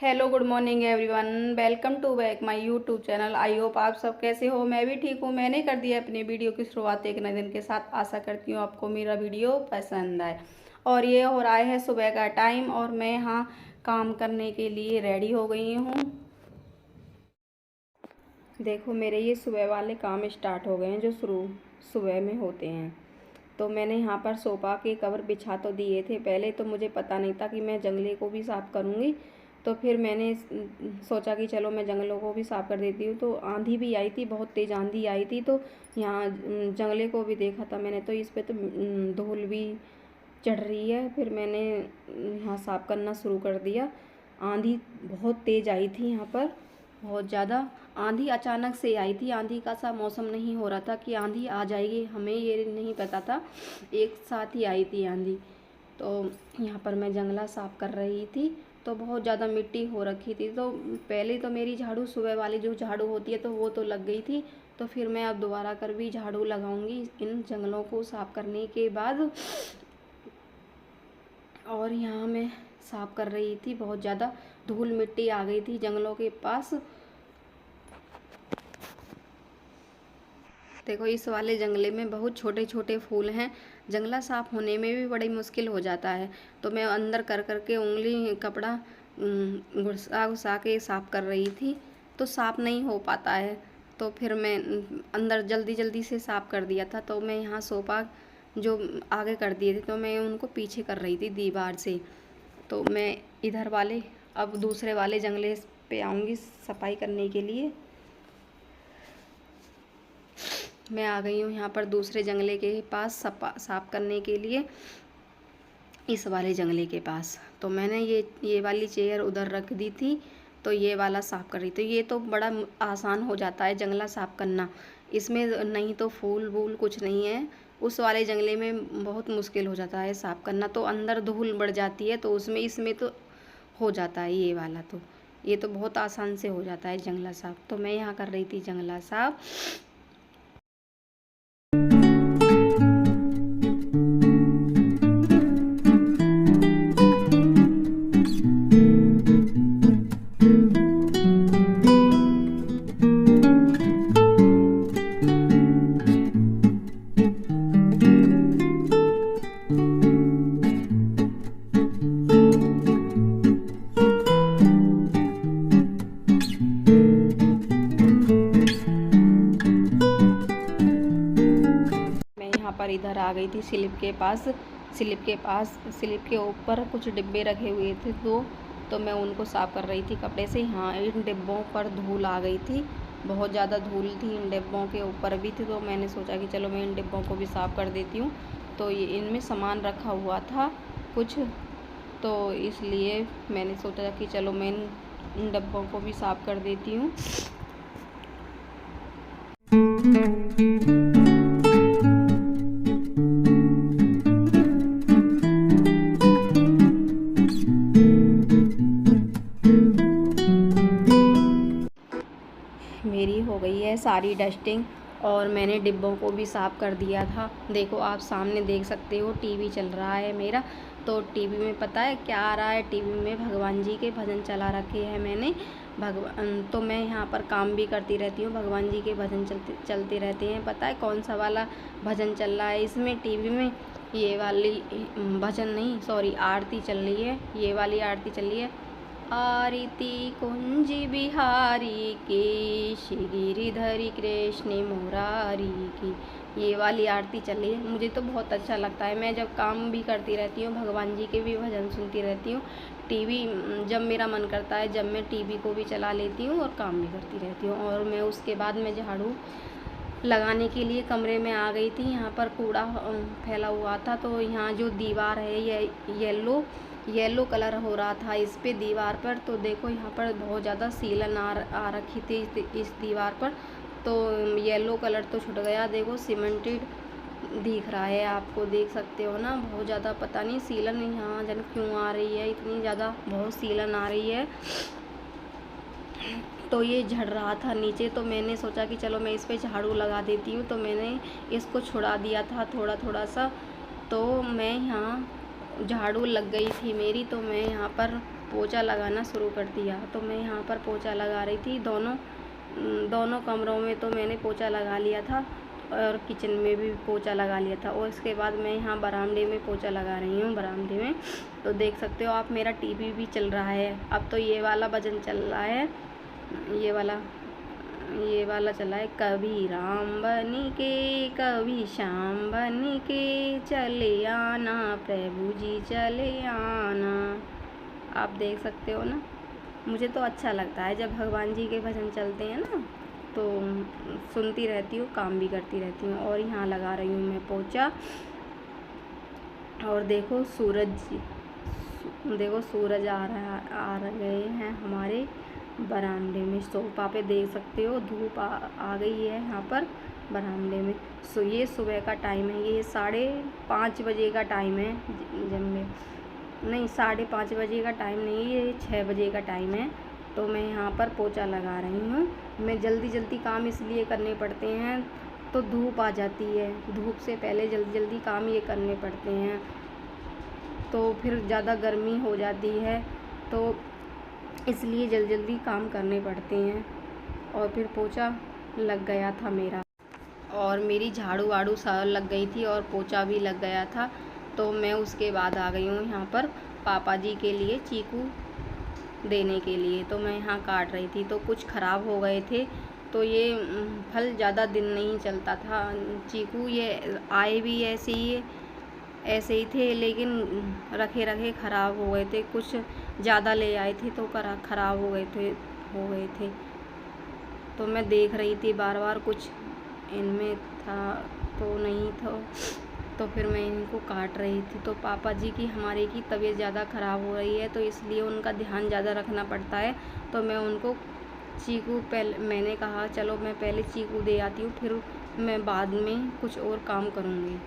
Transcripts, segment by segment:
Hello good morning everyone, welcome to back my YouTube channel. I hope आप सब कैसे हो। मैं भी ठीक हूँ। मैंने कर दिया अपनी वीडियो की शुरुआत एक नए दिन के साथ। आशा करती हूँ आपको मेरा वीडियो पसंद आए। और ये हो रहा है सुबह का टाइम और मैं यहाँ काम करने के लिए रेडी हो गई हूँ। देखो मेरे ये सुबह वाले काम स्टार्ट हो गए हैं जो शुरू सुबह में होते हैं। तो मैंने यहाँ पर सोफ़ा के कवर बिछा तो दिए थे। पहले तो मुझे पता नहीं था कि मैं जंगले को भी साफ़ करूँगी। तो फिर मैंने सोचा कि चलो मैं जंगलों को भी साफ़ कर देती हूँ। तो आंधी भी आई थी, बहुत तेज़ आंधी आई थी। तो यहाँ जंगले को भी देखा था मैंने, तो इस पर तो धूल भी चढ़ रही है। फिर मैंने यहाँ साफ़ करना शुरू कर दिया। आंधी बहुत तेज़ आई थी यहाँ पर, बहुत ज़्यादा आंधी अचानक से आई थी। आंधी का सा मौसम नहीं हो रहा था कि आंधी आ जाएगी, हमें ये नहीं पता था। एक साथ ही आई थी आंधी। तो यहाँ पर मैं जंगला साफ़ कर रही थी तो बहुत ज़्यादा मिट्टी हो रखी थी। तो पहले तो मेरी झाड़ू सुबह वाली जो झाड़ू होती है तो वो तो लग गई थी। तो फिर मैं अब दोबारा कर भी झाड़ू लगाऊंगी इन जंगलों को साफ़ करने के बाद। और यहाँ मैं साफ़ कर रही थी, बहुत ज़्यादा धूल मिट्टी आ गई थी जंगलों के पास। देखो इस वाले जंगले में बहुत छोटे छोटे फूल हैं। जंगला साफ़ होने में भी बड़ी मुश्किल हो जाता है। तो मैं अंदर कर कर के उंगली कपड़ा घुसा घुसा के साफ़ कर रही थी, तो साफ़ नहीं हो पाता है। तो फिर मैं अंदर जल्दी जल्दी से साफ़ कर दिया था। तो मैं यहाँ सोफ़ा जो आगे कर दिए थे तो मैं उनको पीछे कर रही थी दीवार से। तो मैं इधर वाले अब दूसरे वाले जंगले पे आऊँगी सफाई करने के लिए। मैं आ गई हूँ यहाँ पर दूसरे जंगले के पास साफ़ करने के लिए, इस वाले जंगले के पास। तो मैंने ये वाली चेयर उधर रख दी थी, तो ये वाला साफ़ कर रही थी। ये तो बड़ा आसान हो जाता है जंगला साफ़ करना, इसमें नहीं तो फूल वूल कुछ नहीं है। उस वाले जंगले में बहुत मुश्किल हो जाता है साफ़ करना, तो अंदर धूल बढ़ जाती है। तो इसमें तो हो जाता है ये वाला, तो ये तो बहुत आसान से हो जाता है जंगला साफ़। तो मैं यहाँ कर रही थी जंगला साफ़। पर इधर आ गई थी स्लिप के पास। स्लिप के ऊपर कुछ डिब्बे रखे हुए थे तो मैं उनको साफ़ कर रही थी कपड़े से। हाँ, इन डिब्बों पर धूल आ गई थी, बहुत ज़्यादा धूल थी इन डिब्बों के ऊपर भी थी। तो मैंने सोचा कि चलो मैं इन डिब्बों को भी साफ़ कर देती हूँ। तो ये इनमें सामान रखा हुआ था कुछ, तो इसलिए मैंने सोचा कि चलो मैं इन डिब्बों को भी साफ़ कर देती हूँ। मेरी हो गई है सारी डस्टिंग और मैंने डिब्बों को भी साफ़ कर दिया था। देखो आप सामने देख सकते हो टीवी चल रहा है मेरा। तो टीवी में पता है क्या आ रहा है, टीवी में भगवान जी के भजन चला रखे हैं मैंने। भगवान तो मैं यहाँ पर काम भी करती रहती हूँ, भगवान जी के भजन चलते रहते हैं। पता है कौन सा वाला भजन चल रहा है इसमें टीवी में? ये वाली भजन नहीं, सॉरी, आरती चल रही है। ये वाली आरती चल रही है, आरती कुंज बिहारी की, गिरिधरी कृष्ण मुरारी की। ये वाली आरती चल रही है। मुझे तो बहुत अच्छा लगता है। मैं जब काम भी करती रहती हूँ, भगवान जी के भी भजन सुनती रहती हूँ। टीवी जब मेरा मन करता है, जब मैं टीवी को भी चला लेती हूँ और काम भी करती रहती हूँ। और मैं उसके बाद में झाड़ू लगाने के लिए कमरे में आ गई थी। यहाँ पर कूड़ा फैला हुआ था, तो यहाँ जो दीवार है ये येलो कलर हो रहा था इस पे दीवार पर। तो देखो यहाँ पर बहुत ज़्यादा सीलन आ रखी थी इस दीवार पर। तो येलो कलर तो छूट गया। देखो सीमेंटेड दिख रहा है, आपको देख सकते हो ना। बहुत ज़्यादा पता नहीं सीलन यहाँ जन क्यों आ रही है, इतनी ज़्यादा बहुत सीलन आ रही है। तो ये झड़ रहा था नीचे, तो मैंने सोचा कि चलो मैं इस पे झाड़ू लगा देती हूँ। तो मैंने इसको छुड़ा दिया था थोड़ा थोड़ा सा। तो मैं यहाँ झाड़ू लग गई थी मेरी, तो मैं यहाँ पर पोछा लगाना शुरू कर दिया। तो मैं यहाँ पर पोछा लगा रही थी, दोनों कमरों में तो मैंने पोछा लगा लिया था और किचन में भी पोछा लगा लिया था। और इसके बाद मैं यहाँ बरामदे में पोछा लगा रही हूँ, बरामदे में। तो देख सकते हो आप, मेरा टीवी भी चल रहा है। अब तो ये वाला भजन चल रहा है, ये वाला चला है, कभी राम बन के कभी श्याम बन के चले आना प्रभु जी चले आना। आप देख सकते हो ना, मुझे तो अच्छा लगता है जब भगवान जी के भजन चलते हैं ना, तो सुनती रहती हूँ, काम भी करती रहती हूँ। और यहाँ लगा रही हूँ मैं पोछा। और देखो सूरज आ गए हैं हमारे बरामदे में। सोफा पे देख सकते हो धूप आ गई है यहाँ पर बरामदे में। ये सुबह का टाइम है, ये 5:30 बजे का टाइम है। जब मैं नहीं 5:30 बजे का टाइम नहीं, ये 6 बजे का टाइम है। तो मैं यहाँ पर पोछा लगा रही हूँ। मैं जल्दी काम इसलिए करने पड़ते हैं, तो धूप आ जाती है, धूप से पहले जल्दी काम ये करने पड़ते हैं, तो फिर ज़्यादा गर्मी हो जाती है, तो इसलिए जल्दी काम करने पड़ते हैं। और फिर पोछा लग गया था मेरा, और मेरी झाड़ू वाड़ू सब लग गई थी और पोछा भी लग गया था। तो मैं उसके बाद आ गई हूँ यहाँ पर पापा जी के लिए चीकू देने के लिए। तो मैं यहाँ काट रही थी, तो कुछ ख़राब हो गए थे, तो ये फल ज़्यादा दिन नहीं चलता था। चीकू ये आए भी ऐसे ही थे, लेकिन रखे ख़राब हो गए थे। कुछ ज़्यादा ले आए थे तो ख़राब हो गए थे। तो मैं देख रही थी बार कुछ इनमें था तो नहीं था, तो फिर मैं इनको काट रही थी। तो पापा जी की हमारे की तबीयत ज़्यादा ख़राब हो रही है, तो इसलिए उनका ध्यान ज़्यादा रखना पड़ता है। तो मैं उनको चीकू मैंने कहा चलो मैं पहले चीकू दे आती हूँ, फिर मैं बाद में कुछ और काम करूँगी।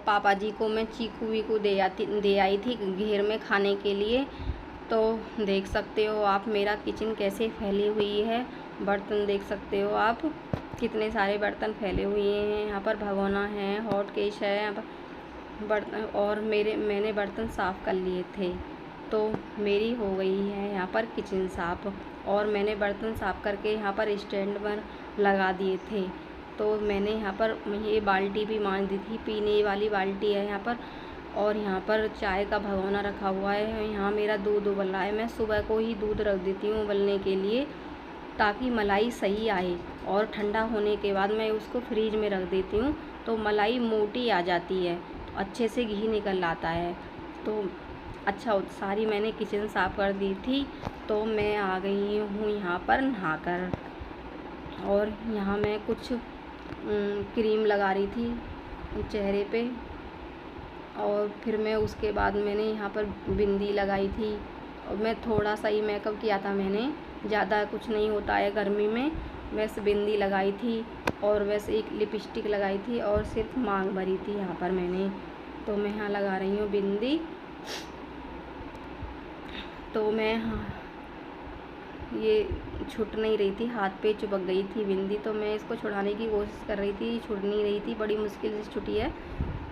पापा जी को मैं चीकू वीकू दे आई थी घेर में खाने के लिए। तो देख सकते हो आप मेरा किचन कैसे फैली हुई है। बर्तन देख सकते हो आप, कितने सारे बर्तन फैले हुए हैं। यहाँ पर भगोना है, हॉट केश है, यहाँ पर बर्तन, और मैंने बर्तन साफ़ कर लिए थे, तो मेरी हो गई है यहाँ पर किचन साफ़। और मैंने बर्तन साफ़ करके यहाँ पर स्टैंड पर लगा दिए थे। तो मैंने यहाँ पर ये बाल्टी भी मांज दी थी, पीने वाली बाल्टी है यहाँ पर। और यहाँ पर चाय का भगोना रखा हुआ है। यहाँ मेरा दूध उबल रहा है। मैं सुबह को ही दूध रख देती हूँ उबलने के लिए, ताकि मलाई सही आए। और ठंडा होने के बाद मैं उसको फ्रीज में रख देती हूँ, तो मलाई मोटी आ जाती है, तो अच्छे से घी निकल आता है। तो अच्छा, सारी मैंने किचन साफ़ कर दी थी। तो मैं आ गई हूँ यहाँ पर नहाकर, और यहाँ मैं कुछ क्रीम लगा रही थी चेहरे पे। और फिर मैं उसके बाद मैंने यहाँ पर बिंदी लगाई थी, और मैं थोड़ा सा ही मेकअप किया था मैंने, ज़्यादा कुछ नहीं होता है गर्मी में। वैसे बिंदी लगाई थी, और वैसे एक लिपस्टिक लगाई थी, और सिर्फ मांग भरी थी यहाँ पर मैंने। तो मैं यहाँ लगा रही हूँ बिंदी। तो मैं ये छूट नहीं रही थी, हाथ पे चिपक गई थी बिंदी। तो मैं इसको छुड़ाने की कोशिश कर रही थी, छूट नहीं रही थी, बड़ी मुश्किल से छुटी है।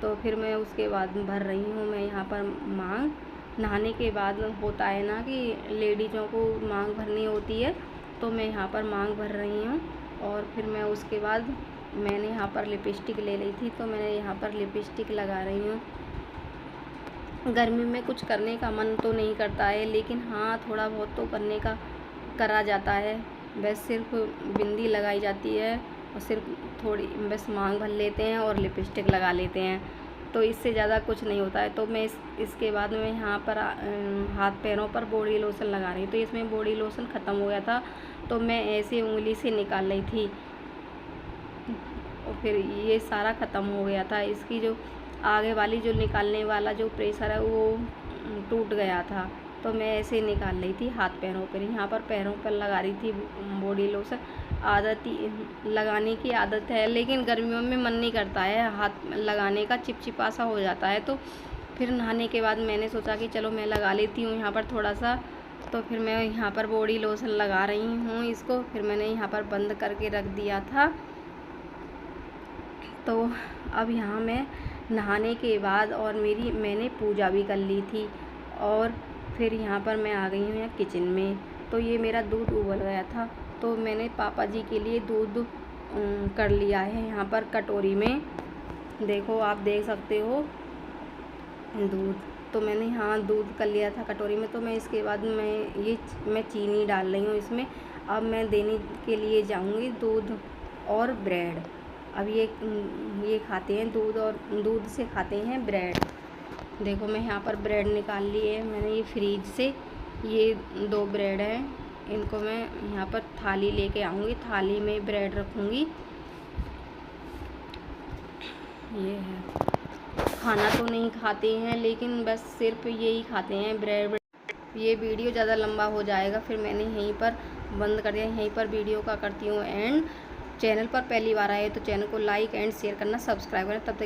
तो फिर मैं उसके बाद भर रही हूँ मैं यहाँ पर मांग। नहाने के बाद होता है ना कि लेडीज़ों को मांग भरनी होती है, तो मैं यहाँ पर मांग भर रही हूँ। और फिर मैं उसके बाद मैंने यहाँ पर लिपस्टिक ले ली थी, तो मैंने यहाँ पर लिपस्टिक लगा रही हूँ। गर्मी में कुछ करने का मन तो नहीं करता है, लेकिन हाँ थोड़ा बहुत तो करने का करा जाता है। बस सिर्फ बिंदी लगाई जाती है, और सिर्फ थोड़ी बस मांग भर लेते हैं और लिपस्टिक लगा लेते हैं, तो इससे ज़्यादा कुछ नहीं होता है। तो मैं इसके बाद में यहाँ पर हाथ पैरों पर बॉडी लोशन लगा रही हूँ। तो इसमें बॉडी लोशन ख़त्म हो गया था, तो मैं ऐसे उंगली से निकाल रही थी, और फिर ये सारा ख़त्म हो गया था। इसकी जो आगे वाली जो निकालने वाला जो प्रेशर है वो टूट गया था, तो मैं ऐसे निकाल रही थी हाथ पैरों पर। यहाँ पर पैरों पर लगा रही थी बॉडी लोशन। आदत ही लगाने की आदत है, लेकिन गर्मियों में मन नहीं करता है हाथ लगाने का, चिपचिपा सा हो जाता है। तो फिर नहाने के बाद मैंने सोचा कि चलो मैं लगा लेती हूँ यहाँ पर थोड़ा सा। तो फिर मैं यहाँ पर बॉडी लोशन लगा रही हूँ इसको। फिर मैंने यहाँ पर बंद करके रख दिया था। तो अब यहाँ मैं नहाने के बाद और मैंने पूजा भी कर ली थी, और फिर यहाँ पर मैं आ गई हूँ यहाँ किचन में। तो ये मेरा दूध उबल गया था, तो मैंने पापा जी के लिए दूध कर लिया है यहाँ पर कटोरी में। देखो आप देख सकते हो दूध। तो मैंने यहाँ दूध कर लिया था कटोरी में। तो मैं इसके बाद मैं चीनी डाल रही हूँ इसमें। अब मैं देने के लिए जाऊँगी दूध और ब्रेड। अब ये खाते हैं दूध, और दूध से खाते हैं ब्रेड। देखो मैं यहाँ पर ब्रेड निकाल ली है मैंने ये फ्रीज से। ये 2 ब्रेड हैं, इनको मैं यहाँ पर थाली लेके आऊँगी, थाली में ब्रेड रखूँगी। ये है, खाना तो नहीं खाते हैं, लेकिन बस सिर्फ यही खाते हैं ब्रेड। ये वीडियो ज़्यादा लंबा हो जाएगा, फिर मैंने यहीं पर बंद कर दिया। यहीं पर वीडियो का करती हूँ एंड। चैनल पर पहली बार आए तो चैनल को लाइक एंड शेयर करना, सब्सक्राइब करना। तब तक